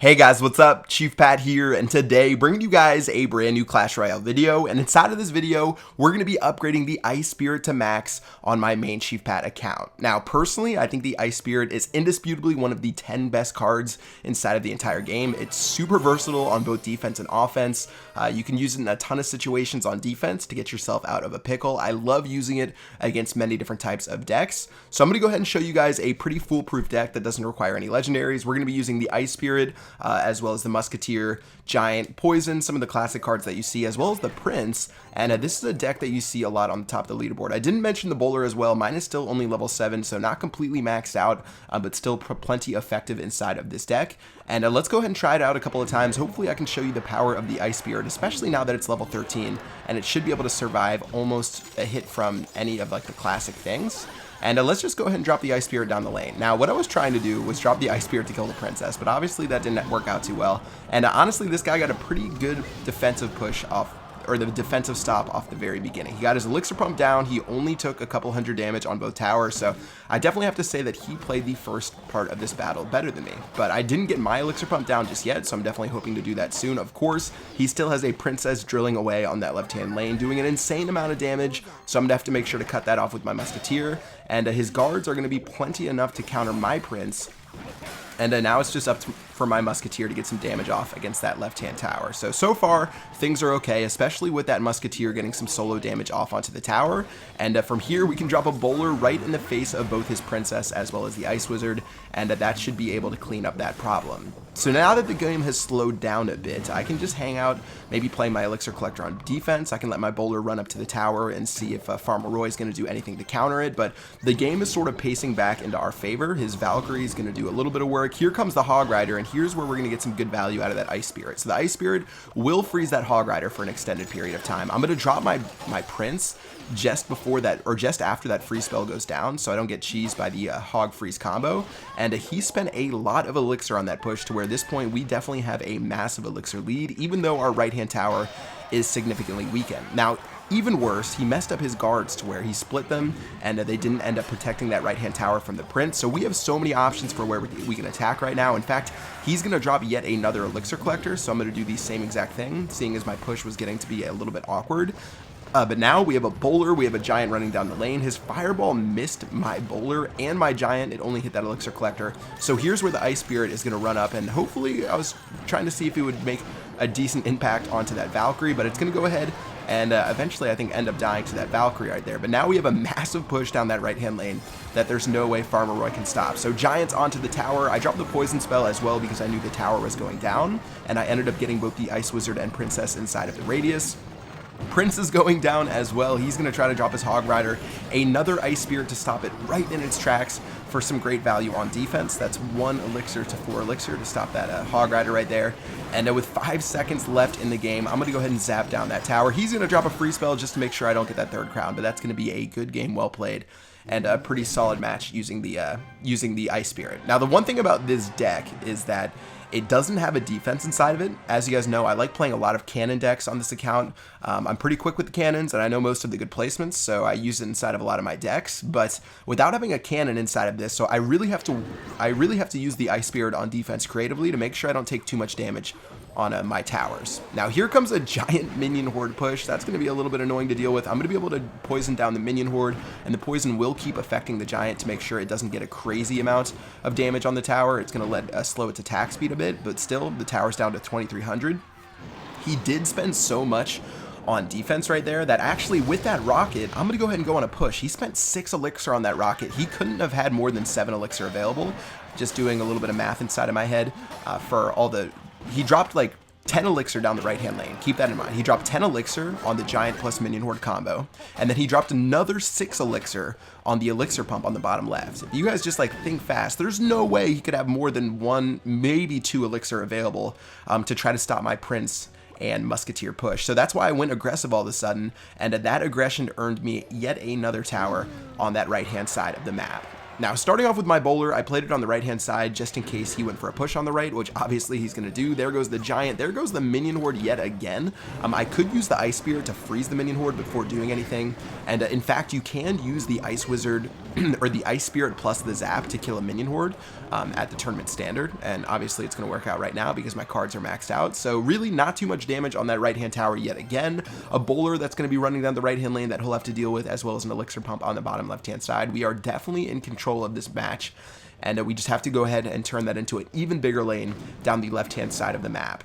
Hey guys, what's up? Chief Pat here, and today bringing you guys a brand new Clash Royale video. And inside of this video, we're going to be upgrading the Ice Spirit to max on my main Chief Pat account. Now, personally, I think the Ice Spirit is indisputably one of the 10 best cards inside of the entire game. It's super versatile on both defense and offense. You can use it in a ton of situations on defense to get yourself out of a pickle. I love using it against many different types of decks. So I'm going to go ahead and show you guys a pretty foolproof deck that doesn't require any legendaries. We're going to be using the Ice Spirit, as well as the Musketeer, Giant, Poison, some of the classic cards that you see, as well as the Prince. And this is a deck that you see a lot on the top of the leaderboard. I didn't mention the Bowler as well. Mine is still only level 7, so not completely maxed out, but still plenty effective inside of this deck. And let's go ahead and try it out a couple of times. Hopefully I can show you the power of the Ice Spirit, especially now that it's level 13, and it should be able to survive almost a hit from any of like the classic things. And let's just go ahead and drop the Ice Spirit down the lane. Now, what I was trying to do was drop the Ice Spirit to kill the Princess, but obviously that didn't work out too well. And honestly, this guy got a pretty good defensive push off, or the defensive stop off the very beginning. He got his elixir pump down. He only took a couple hundred damage on both towers, so I definitely have to say that he played the first part of this battle better than me. But I didn't get my elixir pump down just yet, so I'm definitely hoping to do that soon. Of course, he still has a Princess drilling away on that left-hand lane, doing an insane amount of damage, so I'm gonna have to make sure to cut that off with my Musketeer. And his guards are gonna be plenty enough to counter my Prince. And now it's just up for my Musketeer to get some damage off against that left-hand tower. So far, things are okay, especially with that Musketeer getting some solo damage off onto the tower. And from here, we can drop a Bowler right in the face of both his Princess as well as the Ice Wizard, and that should be able to clean up that problem. So now that the game has slowed down a bit, I can just hang out, maybe play my Elixir Collector on defense. I can let my Bowler run up to the tower and see if Farmer Roy is going to do anything to counter it, but the game is sort of pacing back into our favor. His Valkyrie is going to do a little bit of work. Here comes the Hog Rider, and here's where we're going to get some good value out of that Ice Spirit. So the Ice Spirit will freeze that Hog Rider for an extended period of time. I'm going to drop my Prince just before that, or just after that freeze spell goes down, so I don't get cheesed by the Hog Freeze combo. And he spent a lot of elixir on that push, to where at this point we definitely have a massive elixir lead, even though our right-hand tower is significantly weakened. Now, even worse, he messed up his guards to where he split them, and they didn't end up protecting that right-hand tower from the Prince. So we have so many options for where we can attack right now. In fact, he's going to drop yet another Elixir Collector, so I'm going to do the same exact thing, seeing as my push was getting to be a little bit awkward. But now we have a Bowler, we have a Giant running down the lane. His Fireball missed my Bowler and my Giant. It only hit that Elixir Collector. So here's where the Ice Spirit is going to run up, and hopefully I was trying to see if it would make a decent impact onto that Valkyrie, but it's going to go ahead and eventually I think end up dying to that Valkyrie right there. But now we have a massive push down that right-hand lane that there's no way Farmer Roy can stop. So Giants onto the tower. I dropped the Poison spell as well because I knew the tower was going down, and I ended up getting both the Ice Wizard and Princess inside of the radius. Prince is going down as well. He's going to try to drop his Hog Rider. Another Ice Spirit to stop it right in its tracks for some great value on defense. That's 1 elixir to 4 elixir to stop that Hog Rider right there. And with 5 seconds left in the game, I'm going to go ahead and zap down that tower. He's going to drop a free spell just to make sure I don't get that 3rd crown, but that's going to be a good game well played and a pretty solid match using the Ice Spirit. Now, the one thing about this deck is that it doesn't have a defense inside of it. As you guys know, I like playing a lot of cannon decks on this account. I'm pretty quick with the cannons, and I know most of the good placements, so I use it inside of a lot of my decks. But without having a cannon inside of this, so I really have to use the Ice Spirit on defense creatively to make sure I don't take too much damage on my towers. Now here comes a giant minion horde push. That's going to be a little bit annoying to deal with. I'm going to be able to poison down the minion horde, and the poison will keep affecting the giant to make sure it doesn't get a crazy amount of damage on the tower. It's going to slow its attack speed a bit, but still the tower's down to 2300. He did spend so much on defense right there that actually with that rocket, I'm going to go ahead and go on a push. He spent 6 elixir on that rocket. He couldn't have had more than 7 elixir available. Just doing a little bit of math inside of my head for all the... He dropped like 10 elixir down the right-hand lane. Keep that in mind. He dropped 10 elixir on the Giant plus Minion Horde combo, and then he dropped another 6 elixir on the elixir pump on the bottom left. If you guys just like think fast, there's no way he could have more than 1, maybe 2 elixir available to try to stop my Prince and Musketeer push. So that's why I went aggressive all of a sudden, and that aggression earned me yet another tower on that right-hand side of the map. Now, starting off with my Bowler, I played it on the right-hand side just in case he went for a push on the right, which obviously he's going to do. There goes the Giant. There goes the Minion Horde yet again. I could use the Ice Spirit to freeze the Minion Horde before doing anything. And in fact, you can use the Ice Wizard or the Ice Spirit plus the Zap to kill a minion horde at the tournament standard, and obviously it's going to work out right now because my cards are maxed out. So really not too much damage on that right-hand tower yet again. A bowler that's going to be running down the right-hand lane that he'll have to deal with, as well as an elixir pump on the bottom left-hand side. We are definitely in control of this match, and we just have to go ahead and turn that into an even bigger lane down the left-hand side of the map.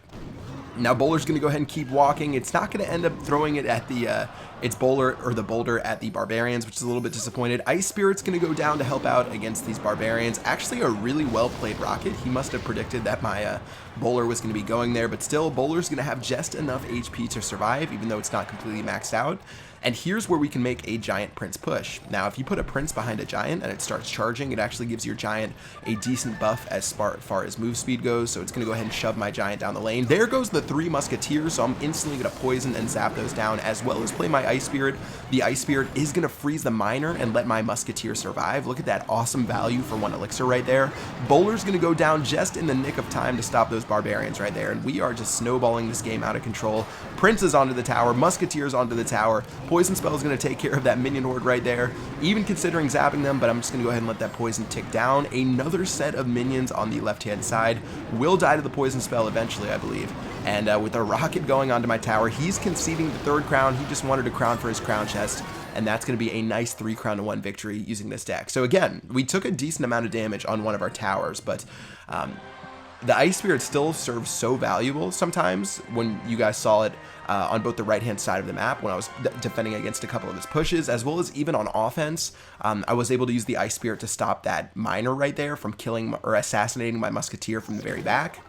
Now bowler's going to go ahead and keep walking. It's not going to end up throwing it at the its bowler or the boulder at the barbarians, which is a little bit disappointed. Ice Spirit's going to go down to help out against these barbarians. Actually a really well played rocket. He must have predicted that my bowler was going to be going there, but still bowler's going to have just enough HP to survive, even though it's not completely maxed out. And here's where we can make a giant prince push. Now, if you put a prince behind a giant and it starts charging, it actually gives your giant a decent buff as far as move speed goes. So it's going to go ahead and shove my giant down the lane. There goes the 3 musketeers. So I'm instantly going to poison and zap those down, as well as play my Ice Spirit. The Ice Spirit is going to freeze the miner and let my musketeer survive. Look at that awesome value for 1 elixir right there. Bowler's going to go down just in the nick of time to stop those barbarians right there. And we are just snowballing this game out of control. Prince is onto the tower. Musketeers onto the tower. Poison spell is going to take care of that minion horde right there, even considering zapping them, but I'm just going to go ahead and let that poison tick down. Another set of minions on the left-hand side will die to the poison spell eventually, I believe. And with a rocket going onto my tower, he's conceding the 3rd crown. He just wanted a crown for his crown chest, and that's going to be a nice 3 crown to 1 victory using this deck. So again, we took a decent amount of damage on one of our towers, but the Ice Spirit still serves so valuable sometimes when you guys saw it on both the right-hand side of the map when I was defending against a couple of his pushes, as well as even on offense. I was able to use the Ice Spirit to stop that miner right there from killing or assassinating my musketeer from the very back.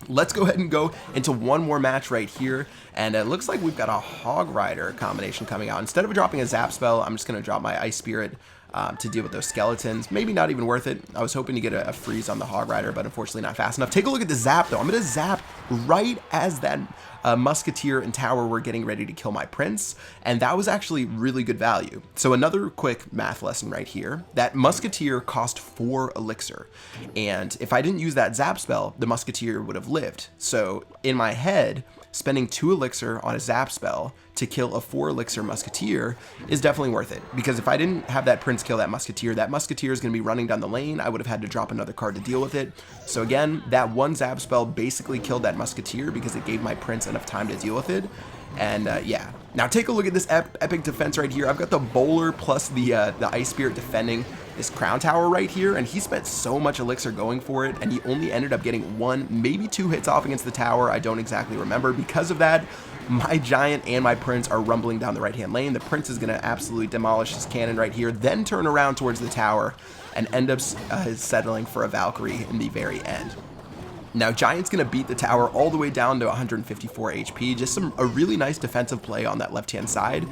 Let's go ahead and go into one more match right here, and it looks like we've got a Hog Rider combination coming out. Instead of dropping a Zap spell, I'm just going to drop my Ice Spirit to deal with those skeletons. Maybe not even worth it. I was hoping to get a freeze on the Hog Rider, but unfortunately not fast enough. Take a look at the Zap though. I'm going to zap right as that musketeer and tower were getting ready to kill my prince, and that was actually really good value. So another quick math lesson right here. That musketeer cost 4 elixir, and if I didn't use that Zap spell, the musketeer would have lived. So in my head, spending 2 elixir on a Zap spell to kill a 4 elixir musketeer is definitely worth it, because if I didn't have that prince kill that musketeer is going to be running down the lane. I would have had to drop another card to deal with it. So again, that 1 Zap spell basically killed that musketeer because it gave my prince enough time to deal with it. And yeah, now take a look at this epic defense right here. I've got the bowler plus the Ice Spirit defending this crown tower right here, and he spent so much elixir going for it, and he only ended up getting 1, maybe 2 hits off against the tower. I don't exactly remember. Because of that, my giant and my prince are rumbling down the right-hand lane. The prince is going to absolutely demolish his cannon right here, then turn around towards the tower and end up settling for a Valkyrie in the very end. Now, Giant's going to beat the tower all the way down to 154 HP. Just a really nice defensive play on that left-hand side,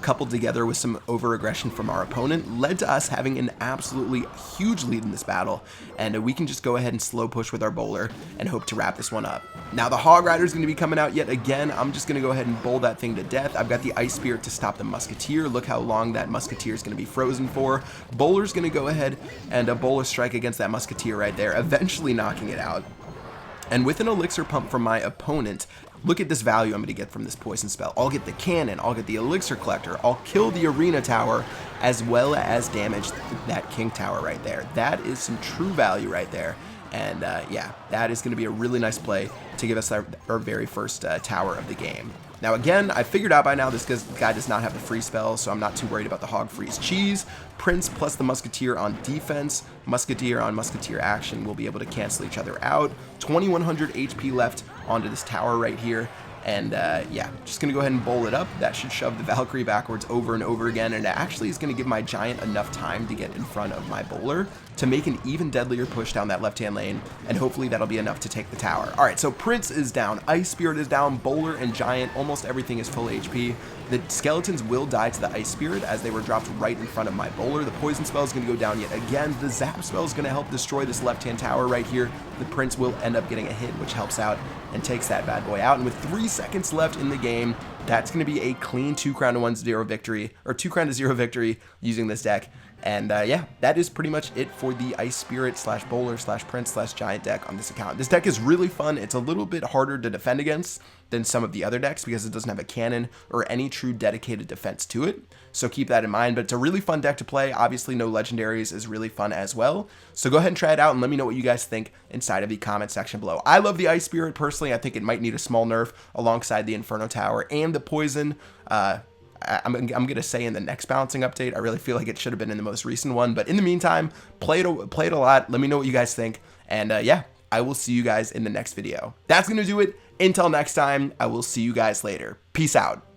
coupled together with some over-aggression from our opponent, led to us having an absolutely huge lead in this battle, and we can just go ahead and slow push with our bowler and hope to wrap this one up. Now, the Hog Rider is going to be coming out yet again. I'm just going to go ahead and bowl that thing to death. I've got the Ice Spirit to stop the Musketeer. Look how long that Musketeer is going to be frozen for. Bowler's going to go ahead and a bowler strike against that Musketeer right there, eventually knocking it out. And with an elixir pump from my opponent, look at this value I'm going to get from this poison spell. I'll get the cannon, I'll get the elixir collector, I'll kill the arena tower, as well as damage that king tower right there. That is some true value right there. And yeah, that is going to be a really nice play to give us our very first tower of the game. Now again, I figured out by now this guy does not have the free spell, so I'm not too worried about the Hog Freeze Cheese. Prince plus the Musketeer on defense, Musketeer on Musketeer action will be able to cancel each other out. 2100 HP left onto this tower right here. And yeah, just going to go ahead and bowl it up. That should shove the Valkyrie backwards over and over again, and it actually is going to give my Giant enough time to get in front of my bowler to make an even deadlier push down that left-hand lane, and hopefully that'll be enough to take the tower. Alright, so Prince is down, Ice Spirit is down, Bowler and Giant, almost everything is full HP. The skeletons will die to the Ice Spirit as they were dropped right in front of my bowler. The poison spell is going to go down yet again. The zap spell is going to help destroy this left-hand tower right here. The Prince will end up getting a hit, which helps out and takes that bad boy out. And with 3 seconds left in the game, that's going to be a clean 2 crown to 1-0 victory, or 2 crown to 0 victory using this deck. And yeah, that is pretty much it for the Ice Spirit slash Bowler slash Prince slash Giant deck on this account. This deck is really fun. It's a little bit harder to defend against than some of the other decks because it doesn't have a cannon or any true dedicated defense to it. So keep that in mind, but it's a really fun deck to play. Obviously, no legendaries is really fun as well. So go ahead and try it out and let me know what you guys think inside of the comment section below. I love the Ice Spirit personally. I think it might need a small nerf alongside the Inferno Tower and the Poison. I'm going to say in the next balancing update. I really feel like it should have been in the most recent one. But in the meantime, play it a lot. Let me know what you guys think. And yeah, I will see you guys in the next video. That's going to do it. Until next time, I will see you guys later. Peace out.